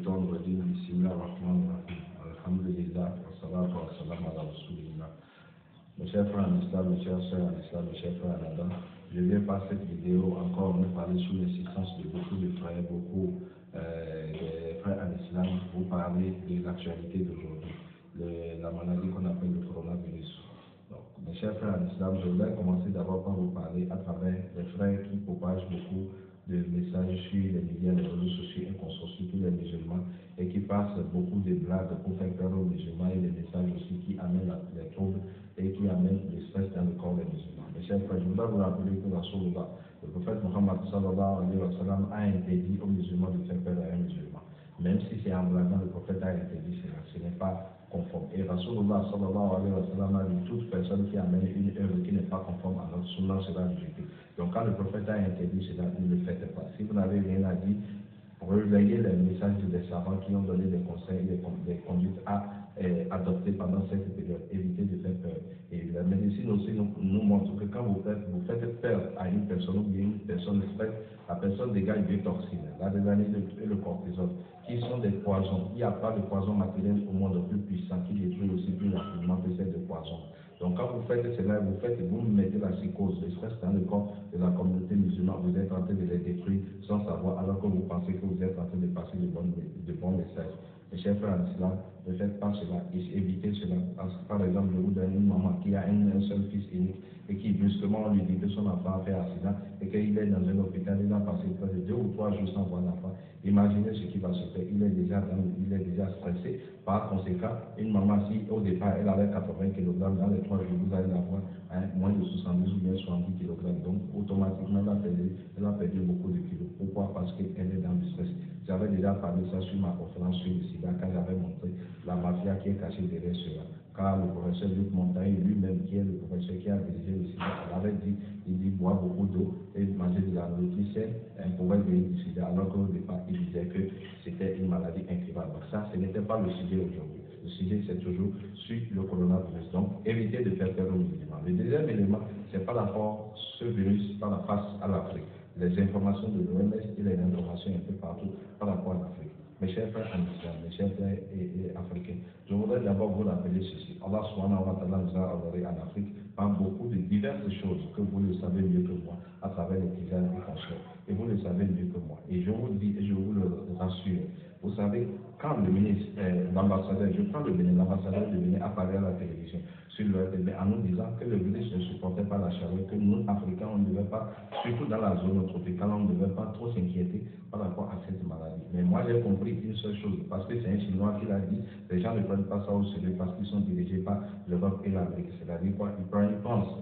الشيطان الرجيم بسم الله الرحمن الرحيم الحمد لله والصلاة والسلام على رسول الله. Mes chers frères en islam, mes chers sœurs en islam, mes chers frères en Adam, je vais par cette vidéo encore me parler sous l'assistance de beaucoup de frères, des frères en islam, vous parler de l'actualité d'aujourd'hui, la maladie qu'on appelle le coronavirus. Donc, mes chers frères en islam, je voudrais commencer d'abord par vous parler à travers les frères qui propagent beaucoup de messages sur les médias, les réseaux sociaux et qu'on tous les musulmans et qui passent beaucoup de blagues pour faire peur aux musulmans et des messages aussi qui amènent les troubles et qui amènent le stress dans le corps des musulmans. Mes chers frères, je voudrais vous rappeler que Rasulullah, le prophète Mohammed sallallahu alayhi wa sallam, a interdit aux musulmans de faire peur à un musulman. Même si c'est en blaguant, le prophète a interdit cela, ce n'est pas conforme. Et Rasulullah sallallahu alayhi wa sallam a dit toute personne qui amène une œuvre qui n'est pas conforme à notre sunna sera rejetée. Donc quand le prophète a interdit cela, ne le faites pas. Si vous n'avez rien à dire, relayez les messages des savants qui ont donné des conseils et des conduites à adopter pendant cette période. Évitez de faire peur. Et la médecine aussi nous montre que quand vous faites peur à une personne ou bien une personne stresse, la personne dégage deux toxines, l'adrénaline et le cortisol, qui sont des poisons. Il n'y a pas de poison matériel au monde plus puissant qui détruit aussi plus rapidement que ces deux poisons. Donc quand vous faites cela, vous mettez la psychose, le stress dans le corps de la communauté musulmane, vous êtes en train de les détruire sans savoir, alors que vous pensez que vous êtes en train de passer de bons messages. Mes chers frères en islam, ne faites pas cela, évitez cela. Par exemple, je vous donne une maman qui a un seul fils unique et qui brusquement on lui dit que son enfant a fait accident et qu'il est dans un hôpital, il a passé près de 2 ou 3 jours sans voir l'enfant. Imaginez ce qui va se faire, il est déjà stressé. Par conséquent, une maman, si au départ elle avait 80 kg, dans les 3 jours, vous allez l'avoir à moins de 70 ou bien 70 kg. Donc, automatiquement, elle a perdu beaucoup de kilos. Pourquoi? Parce qu'elle est dans le stress. J'avais déjà parlé ça sur ma conférence sur le sida, quand j'avais montré la mafia qui est cachée derrière cela. Car le professeur Luc Montagny, lui-même, qui est le professeur qui a dirigé le sida, il avait dit, il dit boire beaucoup d'eau et manger de la nourriture saine pouvait guérir du sida, alors qu'au départ, il disait que c'était une maladie incurable. Donc ça, ce n'était pas le sujet aujourd'hui. Le sujet, c'est toujours sur le coronavirus. Donc, évitez de faire peur aux musulmans. Le deuxième élément, c'est par rapport à ce virus, par la face à l'Afrique. Les informations de l'OMS et les informations un peu partout par rapport à l'Afrique. Mes chers frères en islam, mes chers frères et africains, je voudrais d'abord vous rappeler ceci. Allah subhanahu wa ta'ala nous a honoré en Afrique par beaucoup de diverses choses que vous le savez mieux que moi à travers les tisanes et consorts. Et vous le savez mieux que moi. Et je vous dis, et je vous le rassure, vous savez, quand le ministre, l'ambassadeur, je prends le Bénin, l'ambassadeur de Bénin a parlé à la télévision sur le RTB en nous disant que le virus ne supportait pas la chaleur, que nous, Africains, on ne devait pas, surtout dans la zone tropicale, on ne devait pas trop s'inquiéter par rapport à cette maladie. Mais moi, j'ai compris une seule chose, parce que c'est un Chinois qui l'a dit, les gens ne prennent pas ça au sérieux parce qu'ils sont dirigés par l'Europe et l'Amérique. C'est-à-dire quoi? Ils pensent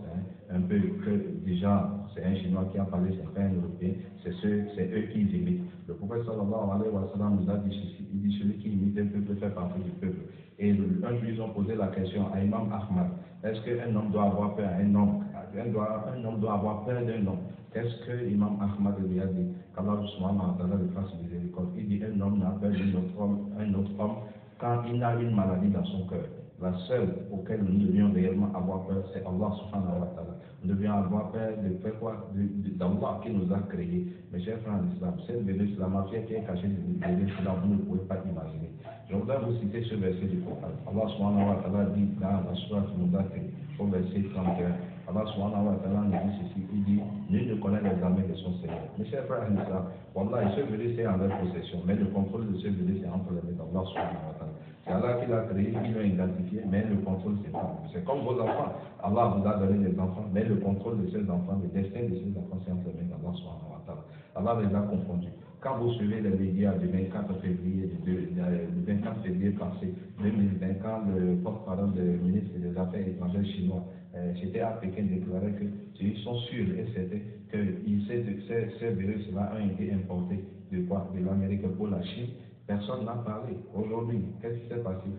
un peu que déjà, c'est un Chinois qui a parlé, c'est pas un Européen, c'est eux qui imitent. Le prophète sallallahu alayhi wa sallam nous a dit ceci, il dit celui qui imite un peuple fait partie du peuple. Et un jour, ils ont posé la question à Imam Ahmad, est-ce qu'un homme doit avoir peur à un homme? Un homme doit avoir peur d'un homme. Qu'est-ce que Imam Ahmad lui a dit? Qu'Allah subhanahu wa ta'ala le fasse miséricorde. Il dit un homme n'a peur d'un autre homme quand il a une maladie dans son cœur. La seule auquel nous devions réellement avoir peur, c'est Allah subhanahu wa ta'ala. Nous devions avoir peur de faire quoi? D'Allah qui nous a créés. Mes chers frères en islam, cette virus, la mafia qui est cachée derrière cela, vous ne pouvez pas imaginer. Je voudrais vous citer ce verset du Coran. Allah subhanahu wa ta'ala dit dans la sourate Mudaththir, au verset 31. Allah subhanahu wa ta'ala nous dit ceci, il dit, nul ne connaît les armées de son Seigneur. Mes chers frères en islam, Wallah, ce virus est en leur possession, mais le contrôle de ce virus est entre les mains d'Allah subhanahu wa ta'ala. C'est Allah qui l'a créé, qui l'a identifié, mais le contrôle c'est pas. C'est comme vos enfants. Allah vous a donné des enfants, mais le contrôle de ces enfants, le destin de ces enfants, c'est entre les mains d'Allah subhanahu wa ta'ala. Allah les a confondus. Quand vous suivez les médias du 24 février, le 24 février passé, 2020, quand le porte-parole du ministre des Affaires étrangères chinois, c'était à Pékin, déclarait qu'ils sont sûrs et certains que ces virus-là ont été importés de quoi? De l'Amérique pour la Chine. Personne n'a parlé. Aujourd'hui, qu'est-ce qui s'est passé?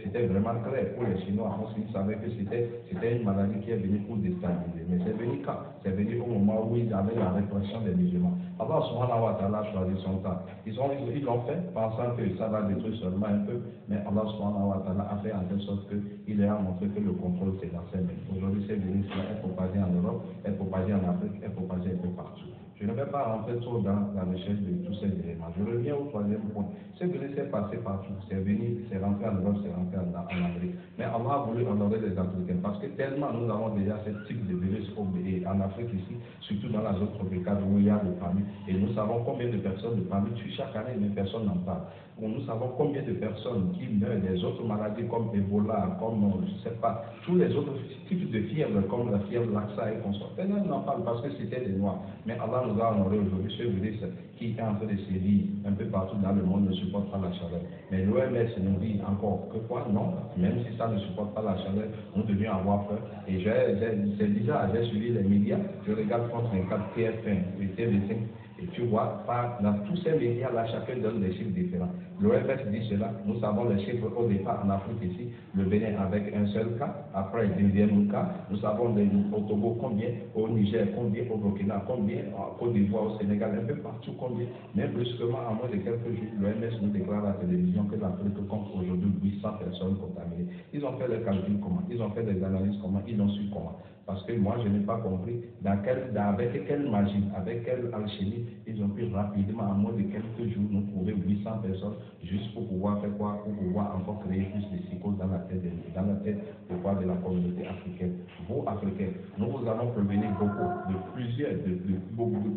C'était vraiment clair pour les Chinois, parce qu'ils savaient que c'était une maladie qui est venue pour déstabiliser. Mais c'est venu quand? C'est venu au moment où ils avaient la répression des musulmans. Allah subhanahu wa ta'ala a choisi son temps. Ils l'ont fait pensant que ça va détruire seulement un peu, mais Allah subhanahu wa ta'ala a fait en telle sorte qu'il leur a montré que le contrôle c'est dans ses mains. Aujourd'hui, ces virus-là est propagé en Europe, est propagé en Afrique, est propagé un peu partout. Je ne vais pas rentrer trop dans la recherche de tous ces éléments. Je reviens au troisième point. Ce que s'est passé partout, c'est venu, c'est rentré en Europe, c'est rentré en Amérique. Mais Allah a voulu honorer les Africains parce que tellement nous avons déjà ce type de virus en Afrique ici, surtout dans la zone tropicale où il y a des familles. Et nous savons combien de personnes de familles tuent chaque année, mais personne n'en parle. Nous savons combien de personnes qui meurent des autres maladies comme Ebola, comme, je ne sais pas, tous les autres types de fièvres comme la fièvre Lassa et consorts. Personne n'en parle parce que c'était des Noirs. Mais Allah nous a honoré aujourd'hui ce virus qui est en train de sévir un peu partout dans le monde ne supporte pas la chaleur. Mais l'OMS nous dit encore que quoi? Non, même si ça ne supporte pas la chaleur, nous devions avoir peur. Et c'est bizarre, j'ai suivi les médias, je regarde France 24, TF1, et TV5. Et tu vois, dans tous ces médias-là, chacun donne des chiffres différents. L'OMS dit cela, nous savons les chiffres au départ en Afrique ici, le Bénin avec un seul cas, après le deuxième cas, nous savons au Togo combien, au Niger combien, au Burkina combien, en Côte d'Ivoire, au Sénégal, un peu partout combien. Mais brusquement, en moins de quelques jours, l'OMS nous déclare à la télévision que l'Afrique compte aujourd'hui 800 personnes contaminées. Ils ont fait les calculs comment, ils ont fait des analyses comment, ils ont su comment. Parce que moi, je n'ai pas compris avec quelle magie, avec quelle alchimie, ils ont pu rapidement, en moins de quelques jours, nous trouver 800 personnes juste pour pouvoir faire quoi? Pour pouvoir encore créer plus de psychose dans la tête de la communauté africaine. Vous, Africains, nous vous avons prévenu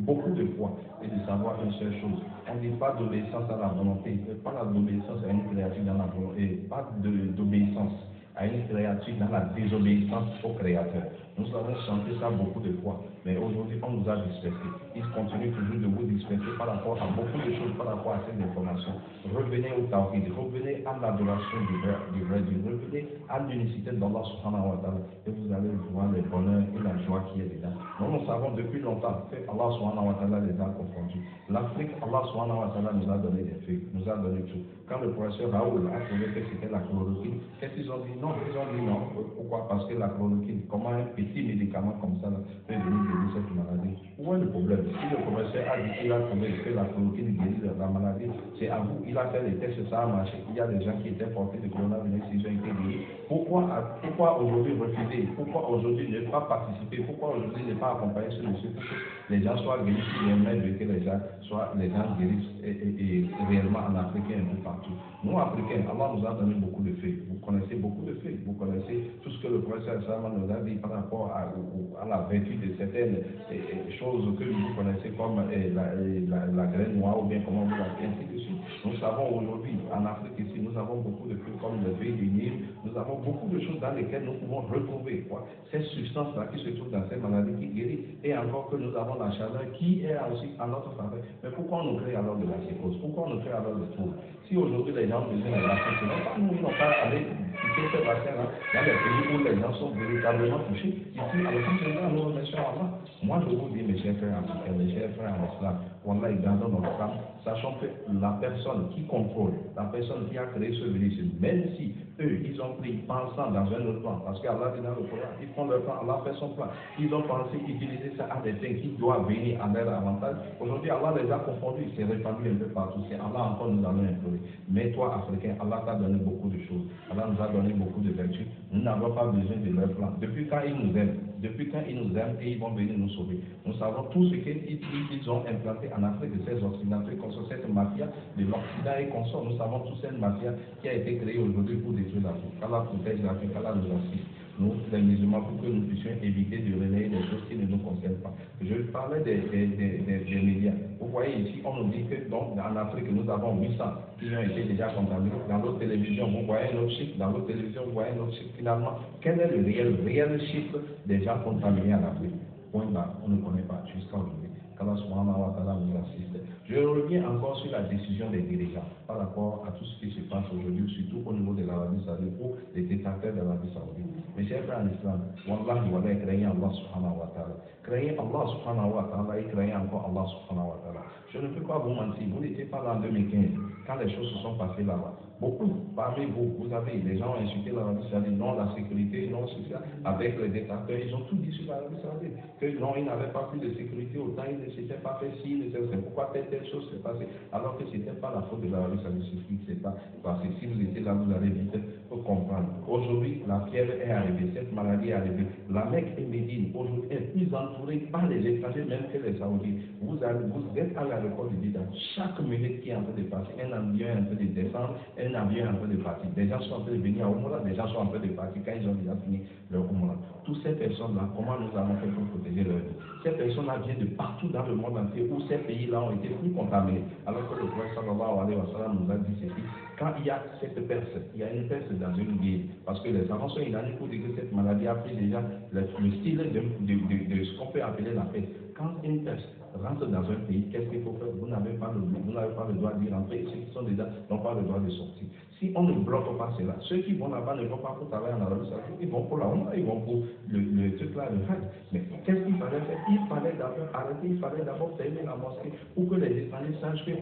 beaucoup de fois, et de savoir une seule chose. On ne dit pas d'obéissance à la volonté, pas d'obéissance à une créature dans la volonté, pas d'obéissance à une créature dans la désobéissance au Créateur. Nous avons chanté ça beaucoup de fois, mais aujourd'hui on nous a dispersés. Ils continuent toujours de vous disperser par rapport à beaucoup de choses, par rapport à ces informations. Revenez au tawhid, revenez à l'adoration du vrai Dieu, revenez à l'unicité d'Allah subhanahu wa ta'ala, et vous allez voir le bonheur et la joie qui est dedans. Nous savons depuis longtemps que Allah subhanahu wa ta'ala les a confondus. L'Afrique, Allah subhanahu wa ta'ala nous a donné des feuilles, nous a donné tout. Quand le professeur Raoul a trouvé que c'était la chloroquine, qu'est-ce qu'ils ont dit? Non, ils ont dit non. Pourquoi? Parce que la chloroquine, comment un petit médicament comme ça peut venir guérir cette maladie? Où est le problème? Si le professeur a dit qu'il a trouvé que la chloroquine guérit la maladie, c'est à vous. Il a fait les tests, ça a marché. Il y a des gens qui étaient portés de coronavirus, ils ont été guéris. Pourquoi aujourd'hui refuser? Pourquoi aujourd'hui ne pas participer? Pourquoi aujourd'hui ne pas accompagner ce monsieur pour que les gens soient guéris? Il aimerait que les gens guérissent et réellement en Afrique et un peu partout. Nous, Africains, Allah nous a donné beaucoup de faits. Vous connaissez beaucoup de faits. Vous connaissez tout ce que le professeur Salman nous a dit par rapport à la vertu de certaines choses que vous connaissez comme la graine noire ou bien comment vous l'appelez, ainsi de suite. Nous savons aujourd'hui, en Afrique ici, nous avons beaucoup de faits comme le veille du Nil. Nous avons beaucoup de choses dans lesquelles nous pouvons retrouver ces substances-là qui se trouvent dans ces maladies qui guérissent. Et encore que nous avons la chaleur qui est aussi à notre faveur. Mais pourquoi on nous crée alors de la psychose? Pourquoi on nous crée alors de troubles? Si aujourd'hui les gens besoin de vaccins, ce n'est pas nous, ils n'ont pas allé piquer ces vaccins-là dans les pays où les gens sont véritablement touchés. Ici, alhamdulillah, nous remercions Allah. Moi, je vous dis, mes chers frères africains, mes chers frères en islam, voilà, gardons notre âme, sachant que la personne qui contrôle, la personne qui a créé ce virus, même si eux, ils ont pris pensant dans un autre plan, parce qu'Allah dit dans le Coran, ils font leur plan, Allah fait son plan, ils ont pensé utiliser ça à des fins qui doivent venir à leur avantage. Aujourd'hui, Allah les a confondus, c'est répandu un peu partout, c'est Allah encore nous allons implorer. Mais toi, Africain, Allah t'a donné beaucoup de choses, Allah nous a donné beaucoup de vertus, nous n'avons pas besoin de leur plan. Depuis quand ils nous aiment et ils vont venir nous sauver. Nous savons tout ce qu'ils ont implanté en Afrique, de ces Occidentaux, contre cette mafia de l'Occident et consorts. Nous savons toute cette mafia qui a été créée aujourd'hui pour détruire l'Afrique. Allah protège l'Afrique, Allah nous assiste. Nous, les musulmans, pour que nous puissions éviter de relayer des choses qui ne nous concernent pas. Je parlais des médias. Vous voyez ici, on nous dit que donc, en Afrique, nous avons 800 qui ont été déjà contaminés. Dans l'autre télévision, vous voyez notre chiffre. Dans l'autre télévision, vous voyez notre chiffre. Finalement, quel est le réel chiffre des gens contaminés en Afrique? Point là, on ne connaît pas jusqu'à aujourd'hui. Qu'Allah subhanahu wa ta'ala nous assiste. Je reviens encore sur la décision des dirigeants par rapport à tout ce qui se passe aujourd'hui, surtout au niveau de l'Arabie saoudite ou des dictateurs de l'Arabie saoudite. Mes chers frères en islam, wallahi wa craignez Allah subhanahu wa ta'ala. Craignez Allah subhanahu wa ta'ala et craignez encore Allah subhanahu wa ta'ala. Je ne peux pas vous mentir, vous n'étiez pas là en 2015 quand les choses se sont passées là-bas. Beaucoup, parmi vous, vous savez, les gens ont insulté l'Arabie saoudite, non la sécurité, non ceci, avec les dictateurs, ils ont tout dit sur l'Arabie saoudite, que non, ils n'avaient pas plus de sécurité, autant ils ne s'étaient pas fait ci, c'est pourquoi tel telle chose s'est passée, alors que ce n'était pas la faute de l'Arabie Saoudite, c'est pas parce que si vous étiez là, vous allez vite comprendre. Aujourd'hui, la fièvre est arrivée, cette maladie est arrivée. La Mecque et Médine, aujourd'hui, est plus entourée par les étrangers même que les Saoudiens. Vous êtes à l'aéroport du Bida, chaque minute qui est en train de passer, un avion est en train de descendre, un avion est en train de partir. Des gens sont en train de venir à Oumra, des gens sont en train de partir quand ils ont déjà fini leur Oumra. Toutes ces personnes-là, comment nous avons fait pour protéger leur vie? Ces personnes-là viennent de partout dans le monde entier où ces pays-là ont été plus contaminés. Alors que le prophète sallallahu alayhi wa sallam nous a dit ceci, quand il y a cette peste, il y a une peste dans une ville, parce que les savants sont unanimes pour dire que cette maladie a pris déjà le style de ce qu'on peut appeler la peste. Quand une peste rentre dans un pays, qu'est-ce qu'il faut faire? Vous n'avez pas le droit d'y rentrer, et ceux qui sont déjà n'ont pas le droit de sortir. Si on ne bloque pas cela, ceux qui vont là-bas ne vont pas pour travailler en Arabie Saoudite, ils vont pour la Oumra, ils vont pour le truc là, le Hajj. Mais qu'est-ce qu'il fallait faire? Il fallait d'abord arrêter, il fallait d'abord fermer la mosquée pour que les étrangers sachent que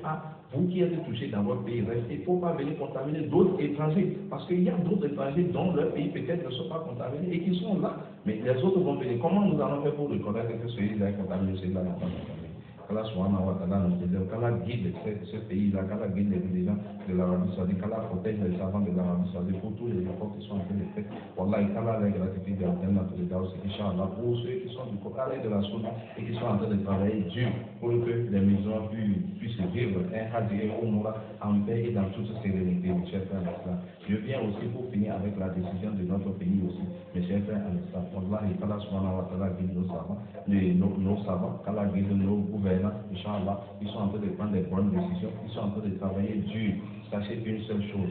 vous qui êtes touchés dans votre pays, restez, il ne faut pas venir contaminer d'autres étrangers, parce qu'il y a d'autres étrangers dont leur pays peut-être ne sont pas contaminés et qui sont là, mais les autres vont venir. Comment nous allons faire pour reconnaître que celui-là est contaminé, celui-là n'est pas contaminé? qu'Allah subhanahu wa ta'ala nous préserve, qu'Allah guide ce pays-là, qu'Allah guide les dirigeants de l'Arabie Saoudite, qu'Allah protège les savants de l'Arabie Saoudite pour tous les efforts qui sont en train de faire. Wallah, qu'Allah les gratifie de l'Allah de Daoud, Inch'Allah, pour ceux qui sont du Coran et de la Sunna et qui sont en train de travailler dur pour que les musulmans puissent vivre un Hajj et un Umrah en paix et dans toute sérénité, mes chers frères et sœurs. Je viens aussi pour finir avec la décision de notre pays aussi, mes chers frères et sœurs. Wallah, qu'Allah subhanahu wa ta'ala guide nos savants, qu'Allah guide nos gouvernants. Inch'Allah, ils sont en train de prendre des bonnes décisions, ils sont en train de travailler dur. Sachez une seule chose,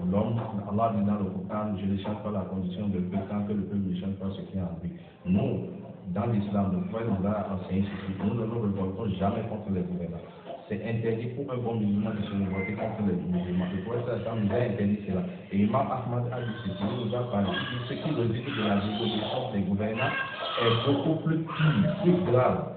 l'homme, Allah dit dans le Coran, je ne change pas la condition de peuple tant que le peuple ne change pas ce qui est en lui. Nous, dans l'islam, le prophète nous a enseigné ceci, nous ne nous révoltons jamais contre les gouvernants. C'est interdit pour un bon musulman de se révolter contre les musulmans. Le prophète nous a interdit cela. Et Imam Ahmad a dit ceci, il nous a parlé, ce qui résulte de la désobéissance des gouvernants est beaucoup plus pire, plus grave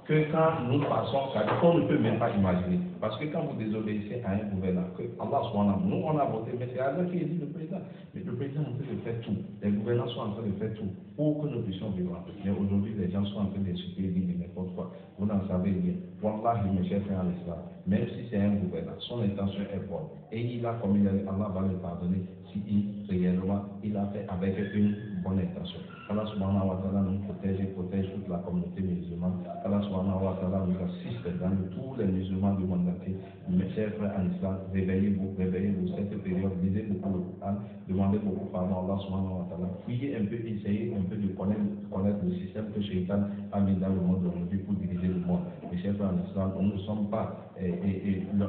que quand nous passons, qu'on ne peut même pas imaginer. Parce que quand vous désobéissez à un gouverneur, que Allah soit nous on a voté, mais c'est Allah qui élit le président. Mais le président est en train de faire tout. Les gouvernants sont en train de faire tout pour que nous puissions vivre. Mais aujourd'hui, les gens sont en train d'insulter et dire n'importe quoi. Vous n'en savez rien. Wallah, mes chers frères en islam, même si c'est un gouverneur, son intention est bonne. Et il a, comme il a dit, Allah va le pardonner si réellement il a fait avec une bonne intention. Allah subhanahu wa ta'ala nous protège et protège toute la communauté musulmane. Allah subhanahu wa ta'ala nous assiste dans tous les musulmans du monde entier. Mes chers frères en islam, réveillez-vous cette période, lisez beaucoup le Coran, demandez beaucoup pardon à Allah subhanahu wa ta'ala. Fouillez un peu, essayez un peu de connaître le système que Shaitan a mis dans le monde aujourd'hui pour diriger le monde. Mes chers frères en islam, nous ne sommes pas,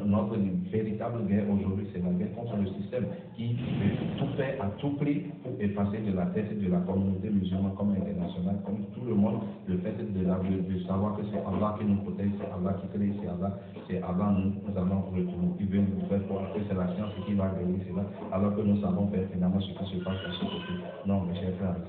notre véritable guerre aujourd'hui, c'est la guerre contre le système qui veut tout faire à tout prix pour effacer de la tête de la communauté musulmane comme internationale, comme tout le monde, le fait de savoir que c'est Allah qui nous protège, c'est Allah qui crée, c'est Allah, nous allons retourner. Il veut nous faire croire que c'est la science qui va gagner cela, alors que nous savons pertinemment ce qui se passe de ce côté. Non, mes chers frères,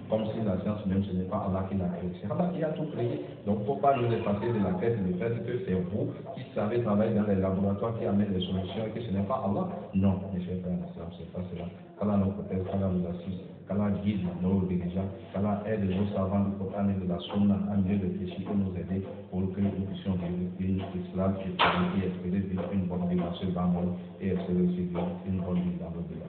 comme si la science même, ce n'est pas Allah qui l'a créé, c'est Allah qui a tout créé. Donc, il ne faut pas nous effacer de la tête le fait que c'est vous qui savez travailler dans les laboratoires, qui amènent des solutions et que ce n'est pas Allah. Non, mes chers frères, c'est pas cela. Qu'Allah nous protège, qu'Allah nous assiste, qu'Allah guide nos dirigeants, qu'Allah aide nos savants du Coran et de la Sunna à mieux réfléchir et nous aider pour que nous puissions vivre l'islam et espérer vivre une bonne vie dans ce bas monde et espérer aussi vivre une bonne vie dans le delà.